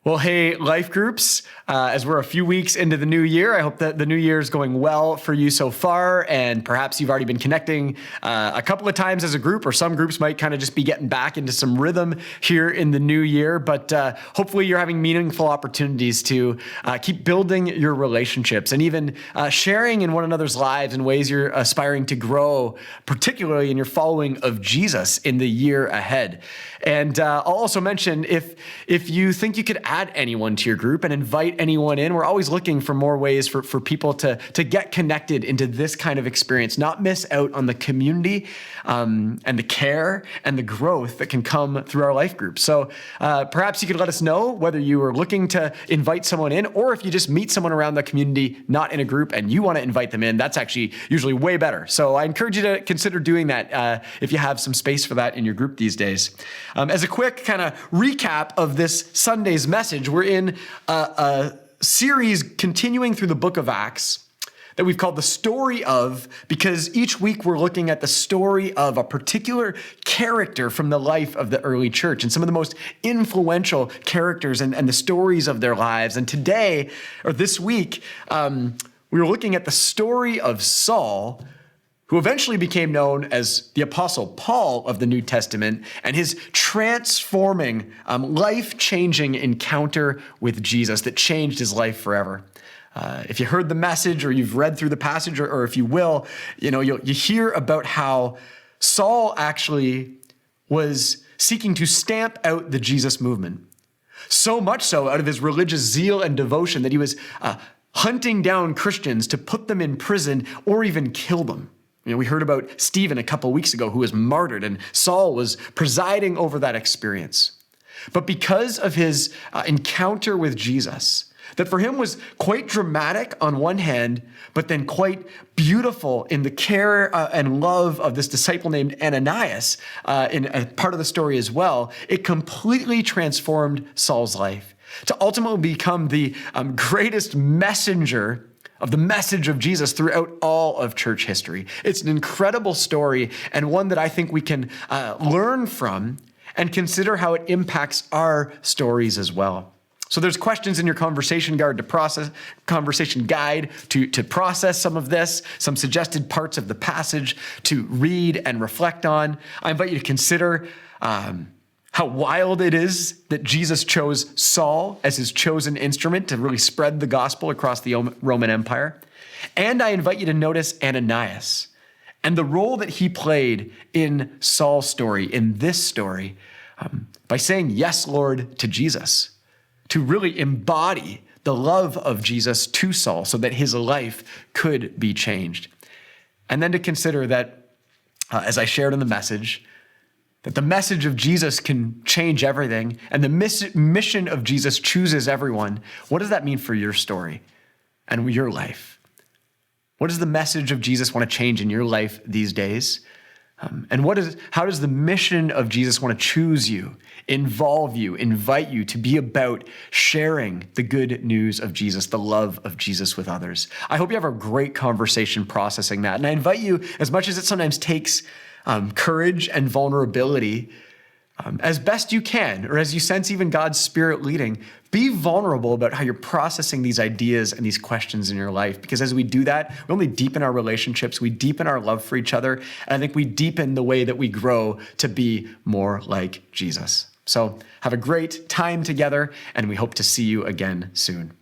Well, hey, life groups, as we're a few weeks into the new year, I hope that the new year is going well for you so far, and perhaps you've already been connecting a couple of times as a group, or some groups might kind of just be getting back into some rhythm here in the new year, but hopefully you're having meaningful opportunities to keep building your relationships and even sharing in one another's lives in ways you're aspiring to grow, particularly in your following of Jesus in the year ahead. And I'll also mention, if you think you could add anyone to your group and invite anyone in, we're always looking for more ways for people to get connected into this kind of experience, not miss out on the community and the care and the growth that can come through our life group. So perhaps you could let us know whether you are looking to invite someone in, or if you just meet someone around the community not in a group and you want to invite them in. That's actually usually way better. So I encourage you to consider doing that if you have some space for that in your group these days. As a quick kind of recap of this Sunday's message, we're in a series continuing through the book of Acts that we've called The Story Of, because each week we're looking at the story of a particular character from the life of the early church and some of the most influential characters and the stories of their lives. And today, or this week, we were looking at the story of Saul, who eventually became known as the Apostle Paul of the New Testament, and his transforming, life-changing encounter with Jesus that changed his life forever. If you heard the message, or you've read through the passage, or if you will, you hear about how Saul actually was seeking to stamp out the Jesus movement. So much so out of his religious zeal and devotion that he was hunting down Christians to put them in prison or even kill them. We heard about Stephen a couple of weeks ago, who was martyred, and Saul was presiding over that experience. But because of his encounter with Jesus, that for him was quite dramatic on one hand, but then quite beautiful in the care and love of this disciple named Ananias in a part of the story as well, it completely transformed Saul's life to ultimately become the greatest messenger of the message of Jesus throughout all of church history. It's an incredible story, and one that I think we can learn from and consider how it impacts our stories as well. So there's questions in your conversation guide to process some of this, some suggested parts of the passage to read and reflect on. I invite you to consider how wild it is that Jesus chose Saul as his chosen instrument to really spread the gospel across the Roman Empire. And I invite you to notice Ananias and the role that he played in Saul's story, in this story, by saying, "Yes, Lord," to Jesus, to really embody the love of Jesus to Saul so that his life could be changed. And then to consider that, as I shared in the message, that the message of Jesus can change everything, and the mission of Jesus chooses everyone. What does that mean for your story and your life? What does the message of Jesus want to change in your life these days? And how does the mission of Jesus want to choose you, involve you, invite you to be about sharing the good news of Jesus, the love of Jesus with others? I hope you have a great conversation processing that. And I invite you, as much as it sometimes takes courage and vulnerability, as best you can, or as you sense even God's Spirit leading, be vulnerable about how you're processing these ideas and these questions in your life. Because as we do that, we only deepen our relationships, we deepen our love for each other, and I think we deepen the way that we grow to be more like Jesus. So have a great time together, and we hope to see you again soon.